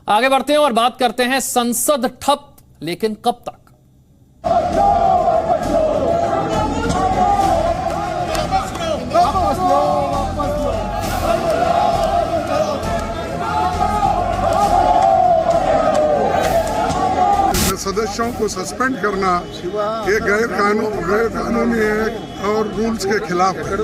आगे बढ़ते हैं और बात करते हैं संसद ठप, लेकिन कब तक? सदस्यों को सस्पेंड करना ये गैर कानूनी है और रूल्स के खिलाफ है।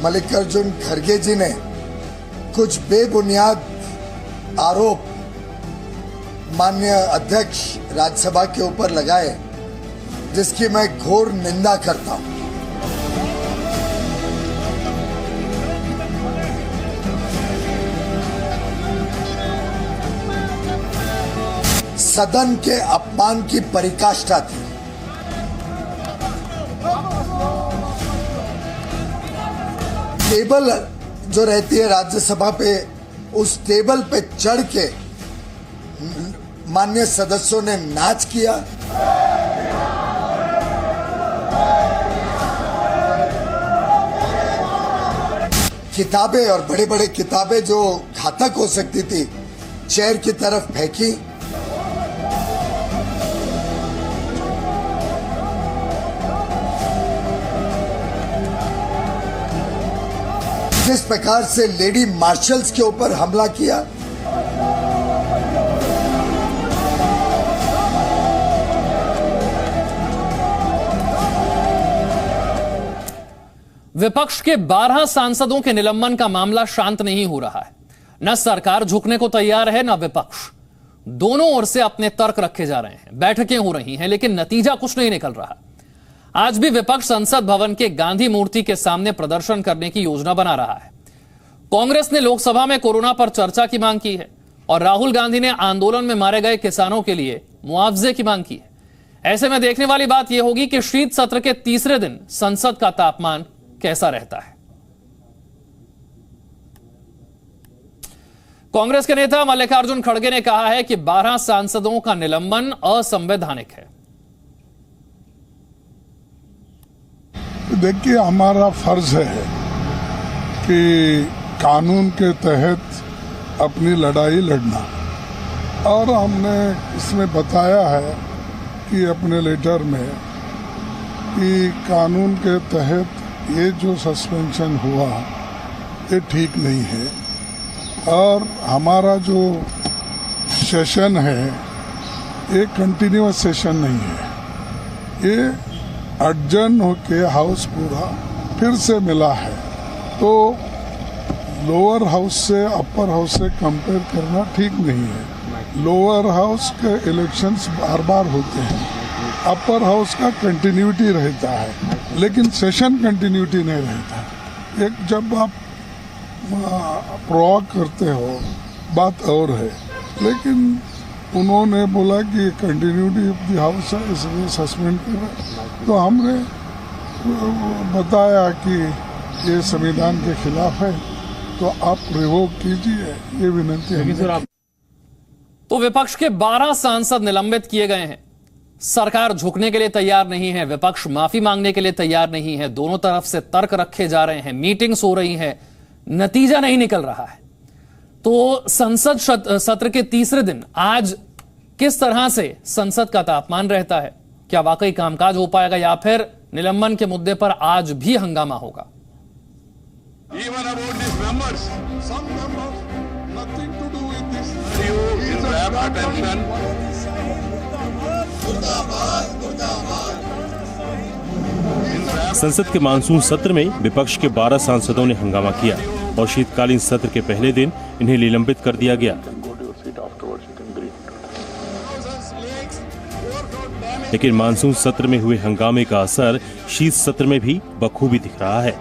मल्लिकार्जुन खड़गे जी ने कुछ बेबुनियाद आरोप माननीय अध्यक्ष राज्यसभा के ऊपर लगाए, जिसकी मैं घोर निंदा करता हूं। सदन के अपमान की पराकाष्ठा थी। टेबल जो रहती है राज्यसभा पे, उस टेबल पे चढ़ के माननीय सदस्यों ने नाच किया। किताबें और बड़े बड़े किताबें जो घातक हो सकती थी, चेयर की तरफ फेंकी। जिस प्रकार से लेडी मार्शल्स के ऊपर हमला किया, विपक्ष के 12 सांसदों के निलंबन का मामला शांत नहीं हो रहा है। न सरकार झुकने को तैयार है, न विपक्ष। दोनों ओर से अपने तर्क रखे जा रहे हैं, बैठकें हो रही हैं, लेकिन नतीजा कुछ नहीं निकल रहा। आज भी विपक्ष संसद भवन के गांधी मूर्ति के सामने प्रदर्शन करने की योजना बना रहा है। कांग्रेस ने लोकसभा में कोरोना पर चर्चा की मांग की है और राहुल गांधी ने आंदोलन में मारे गए किसानों के लिए मुआवजे की मांग की है। ऐसे में देखने वाली बात यह होगी कि शीत सत्र के तीसरे दिन संसद का तापमान कैसा रहता है। कांग्रेस के नेता मल्लिकार्जुन खड़गे ने कहा है कि 12 सांसदों का निलंबन असंवैधानिक है। देखिए, हमारा फर्ज है कि कानून के तहत अपनी लड़ाई लड़ना, और हमने इसमें बताया है कि अपने लेटर में कि कानून के तहत ये जो सस्पेंशन हुआ ये ठीक नहीं है, और हमारा जो सेशन है ये कंटिन्यूअस सेशन नहीं है। ये अर्जन होके हाउस पूरा फिर से मिला है, तो लोअर हाउस से अपर हाउस से कंपेयर करना ठीक नहीं है। लोअर हाउस के इलेक्शंस बार बार होते हैं, अपर हाउस का कंटिन्यूटी रहता है, लेकिन सेशन कंटिन्यूटी नहीं रहता। एक जब आप प्रोवोक करते हो बात और है, लेकिन उन्होंने बोला कि कंटिन्यूटी ऑफ द हाउस है, इसलिए सस्पेंड कर रहे। तो हमने बताया कि ये संविधान के खिलाफ है, तो आप रिवोक कीजिए, ये विनती है। तो विपक्ष के 12 सांसद निलंबित किए गए हैं। सरकार झुकने के लिए तैयार नहीं है, विपक्ष माफी मांगने के लिए तैयार नहीं है। दोनों तरफ से तर्क रखे जा रहे हैं, मीटिंग्स हो रही है, नतीजा नहीं निकल रहा है। तो संसद सत्र के तीसरे दिन आज किस तरह से संसद का तापमान रहता है? क्या वाकई कामकाज हो पाएगा या फिर निलंबन के मुद्दे पर आज भी हंगामा होगा? Even about these members, some members, nothing to do with this. You grab attention. संसद के मानसून सत्र में विपक्ष के 12 सांसदों ने हंगामा किया और शीतकालीन सत्र के पहले दिन इन्हें निलंबित कर दिया गया। लेकिन मानसून सत्र में हुए हंगामे का असर शीत सत्र में भी बखूबी दिख रहा है।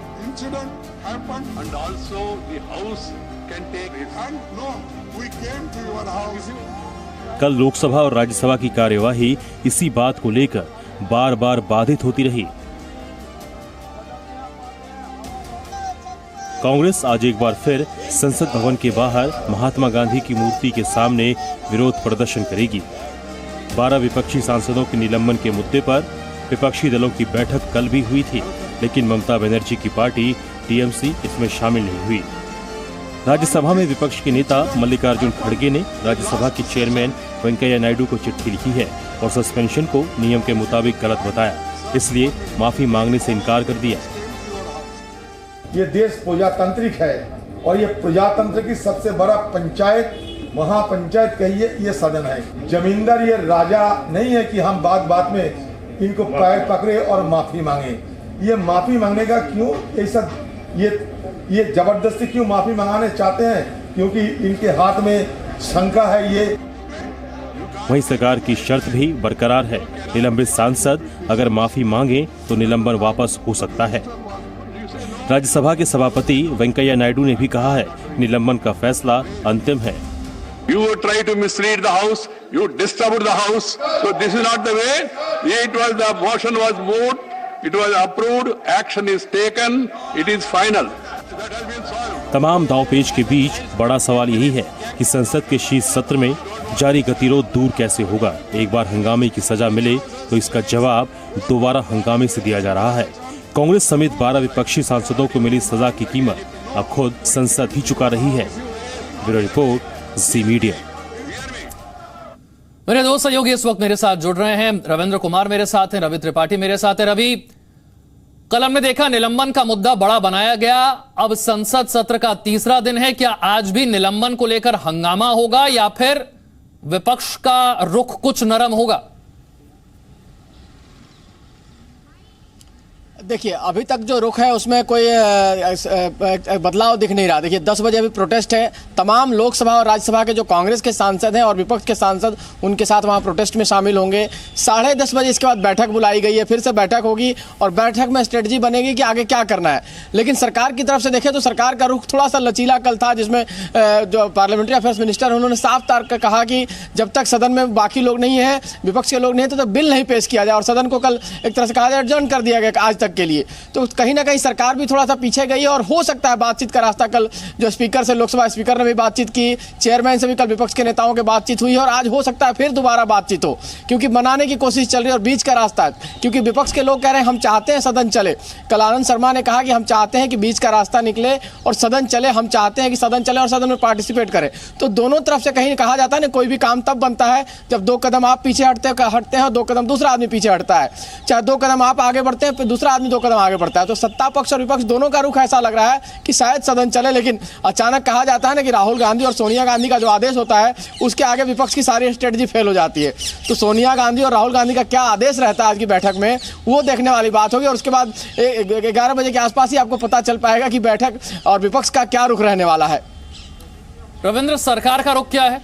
कल लोकसभा और राज्यसभा की कार्यवाही इसी बात को लेकर बार बार बाधित होती रही। कांग्रेस आज एक बार फिर संसद भवन के बाहर महात्मा गांधी की मूर्ति के सामने विरोध प्रदर्शन करेगी। 12 विपक्षी सांसदों के निलंबन के मुद्दे पर विपक्षी दलों की बैठक कल भी हुई थी, लेकिन ममता बनर्जी की पार्टी टीएमसी इसमें शामिल नहीं हुई। राज्यसभा में विपक्ष के नेता मल्लिकार्जुन खड़गे ने राज्यसभा के चेयरमैन वेंकैया नायडू को चिट्ठी लिखी है और सस्पेंशन को नियम के मुताबिक गलत बताया, इसलिए माफी मांगने से इनकार कर दिया। ये देश प्रजातांत्रिक है और ये प्रजातंत्र की सबसे बड़ा पंचायत, महापंचायत कहिए, ये सदन है। जमींदार ये राजा नहीं है कि हम बात बात में इनको पैर पकड़े और माफी मांगे। ये माफी मांगने का क्यों ऐसा ये जबरदस्ती क्यों माफी मांगाने चाहते हैं? क्योंकि इनके हाथ में शंका है। ये वहीं सरकार की शर्त भी बरकरार है, निलंबित सांसद अगर माफी मांगे तो निलंबन वापस हो सकता है। राज्यसभा के सभापति वेंकैया नायडू ने भी कहा है, निलंबन का फैसला अंतिम है। You try to mislead the house, you disturbed the house, so this is not the way. It was the motion was moved, it was approved, action is taken, it is final. तमाम दांवपेच के बीच बड़ा सवाल यही है कि संसद के शीत सत्र में जारी गतिरोध दूर कैसे होगा। एक बार हंगामे की सजा मिले तो इसका जवाब दोबारा हंगामे से दिया जा रहा है। कांग्रेस समेत 12 विपक्षी सांसदों को मिली सजा की कीमत अब खुद संसद ही चुका रही है। ब्यूरो रिपोर्ट, जी मीडिया। मेरे दो सहयोगी इस वक्त मेरे साथ जुड़ रहे हैं। रविंद्र कुमार मेरे साथ हैं, रवि त्रिपाठी मेरे साथ है। रवि, कल हमने देखा निलंबन का मुद्दा बड़ा बनाया गया, अब संसद सत्र का तीसरा दिन है। क्या आज भी निलंबन को लेकर हंगामा होगा या फिर विपक्ष का रुख कुछ नरम होगा? देखिए, अभी तक जो रुख है उसमें कोई बदलाव दिख नहीं रहा। देखिए, 10 बजे अभी प्रोटेस्ट है। तमाम लोकसभा और राज्यसभा के जो कांग्रेस के सांसद हैं और विपक्ष के सांसद उनके साथ वहां प्रोटेस्ट में शामिल होंगे। 10:30 बजे इसके बाद बैठक बुलाई गई है, फिर से बैठक होगी और बैठक में स्ट्रेटजी बनेगी कि आगे क्या करना है। लेकिन सरकार की तरफ से देखें तो सरकार का रुख थोड़ा सा लचीला कल था, जिसमें जो पार्लियामेंट्री अफेयर्स मिनिस्टर उन्होंने साफ तौर पर कहा कि जब तक सदन में बाकी लोग नहीं है, विपक्ष के लोग नहीं है, तो बिल नहीं पेश किया जाए और सदन को कल एक तरह से कहा जाए एडजर्न कर दिया गया आज तक के लिए। तो कहीं ना कहीं सरकार भी थोड़ा सा पीछे गई है और हो सकता है बातचीत का रास्ता कल जो स्पीकर से, लोकसभा स्पीकर ने भी बातचीत की, चेयरमैन से भी कल विपक्ष के नेताओं की बातचीत हुई है और आज हो सकता है फिर दोबारा बातचीत हो, क्योंकि मनाने की कोशिश चल रही है और बीच का रास्ता है। क्योंकि विपक्ष के लोग कह रहे हैं हम चाहते हैं सदन चले। कल आनंद शर्मा ने कहा कि हम चाहते हैं कि बीच का रास्ता निकले और सदन चले, हम चाहते हैं कि सदन चले और सदन में पार्टिसिपेट करें। तो दोनों तरफ से कहीं कहा जाता है ना, कोई भी काम तब बनता है जब 2 कदम आप पीछे हटते हैं और 2 कदम दूसरा आदमी पीछे हटता है। चाहे 2 कदम आप आगे बढ़ते हैं, फिर दूसरा आदमी 2 कदम आगे बढ़ता है। तो सत्ता पक्ष और विपक्ष दोनों का रुख ऐसा लग रहा है कि शायद सदन चले, लेकिन अचानक कहा जाता है ना कि राहुल गांधी और सोनिया गांधी का जो आदेश होता है उसके आगे विपक्ष की सारी स्ट्रेटजी फेल हो जाती है। तो सोनिया गांधी और राहुल गांधी का क्या आदेश रहता है आज की बैठक में, वो देखने वाली बात होगी और उसके बाद 11 बजे के आसपास ही आपको पता चल पाएगा कि बैठक और विपक्ष का क्या रुख रहने वाला है। रविंद्र, सरकार का रुख क्या है?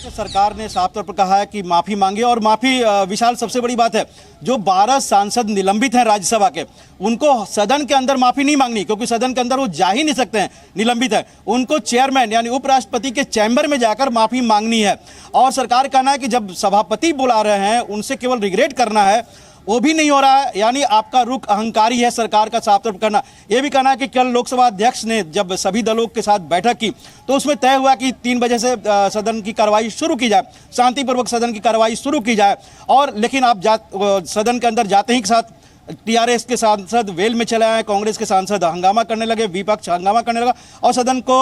सरकार ने साफ तौर पर कहा है कि माफी मांगे और माफी, विशाल सबसे बड़ी बात है, जो 12 सांसद निलंबित हैं राज्यसभा के, उनको सदन के अंदर माफी नहीं मांगनी, क्योंकि सदन के अंदर वो जा ही नहीं सकते हैं, निलंबित है। उनको चेयरमैन यानी उपराष्ट्रपति के चैम्बर में जाकर माफी मांगनी है। और सरकार कहना है कि जब सभापति बुला रहे हैं उनसे केवल रिग्रेट करना है, वो भी नहीं हो रहा है। यानी आपका रुख अहंकारी है सरकार का, साफ तौर पर करना। यह भी कहना है कि कल लोकसभा अध्यक्ष ने जब सभी दलों के साथ बैठक की तो उसमें तय हुआ कि 3 बजे से सदन की कार्रवाई शुरू की जाए, शांतिपूर्वक सदन की कार्रवाई शुरू की जाए। और लेकिन आप सदन के अंदर जाते ही के साथ टीआरएस के सांसद वेल में चले आए, कांग्रेस के सांसद हंगामा करने लगे, विपक्ष हंगामा करने लगा और सदन को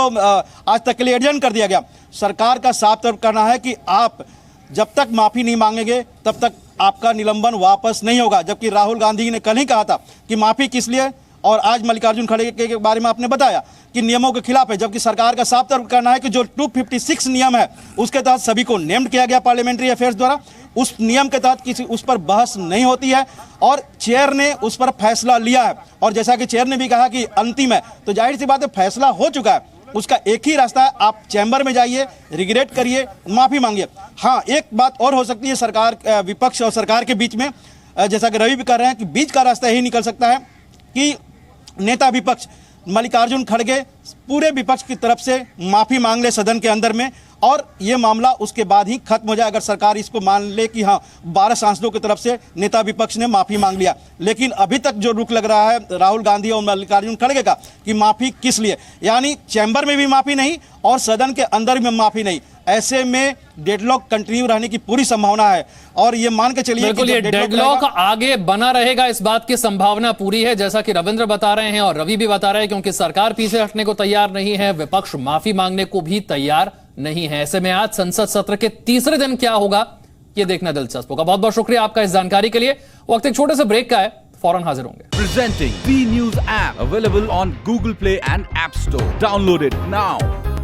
आज तक के लिए एडजर्न कर दिया गया। सरकार का साफ तौर पर कहना है कि आप जब तक माफी नहीं मांगेंगे तब तक आपका निलंबन वापस नहीं होगा। जबकि राहुल गांधी ने कल ही कहा था कि माफी किस लिए, और आज मल्लिकार्जुन खड़गे के बारे में आपने बताया कि नियमों के खिलाफ है। जबकि सरकार का साफ तौर पर कहना है कि जो 256 नियम है उसके तहत सभी को नेम्ड किया गया पार्लियामेंट्री अफेयर्स द्वारा, उस नियम के तहत किसी उस पर बहस नहीं होती है और चेयर ने उस पर फैसला लिया है। और जैसा कि चेयर ने भी कहा कि अंतिम है, तो जाहिर सी बात है फैसला हो चुका है। उसका एक ही रास्ता है, आप चैम्बर में जाइए, रिग्रेट करिए, माफी मांगिए। हाँ, एक बात और हो सकती है सरकार, विपक्ष और सरकार के बीच में, जैसा कि रवि भी कर रहे हैं कि बीच का रास्ता यही निकल सकता है कि नेता विपक्ष मल्लिकार्जुन खड़गे पूरे विपक्ष की तरफ से माफी मांग ले सदन के अंदर में और ये मामला उसके बाद ही खत्म हो जाए, अगर सरकार इसको मान ले कि हाँ 12 सांसदों की तरफ से नेता विपक्ष ने माफी मांग लिया। लेकिन अभी तक जो रुख लग रहा है राहुल गांधी और मल्लिकार्जुन खड़गे का कि माफी किस लिए, यानी चैम्बर में भी माफी नहीं और सदन के अंदर में माफी नहीं। ऐसे में डेडलॉक कंटिन्यू रहने की पूरी संभावना है और ये मान के चलिए बिल्कुल, ये डेडलॉक आगे बना रहेगा, इस बात की संभावना पूरी है, जैसा कि रविंद्र बता रहे हैं और रवि भी बता रहे हैं, क्योंकि सरकार पीछे हटने को तैयार नहीं है, विपक्ष माफी मांगने को भी तैयार नहीं है। ऐसे में आज संसद सत्र के तीसरे दिन क्या होगा, ये देखना दिलचस्प होगा। बहुत बहुत शुक्रिया आपका इस जानकारी के लिए। वक्त एक छोटे से ब्रेक का है, फौरन हाजिर होंगे। Presenting B News app available on Google Play and App Store. Download it now.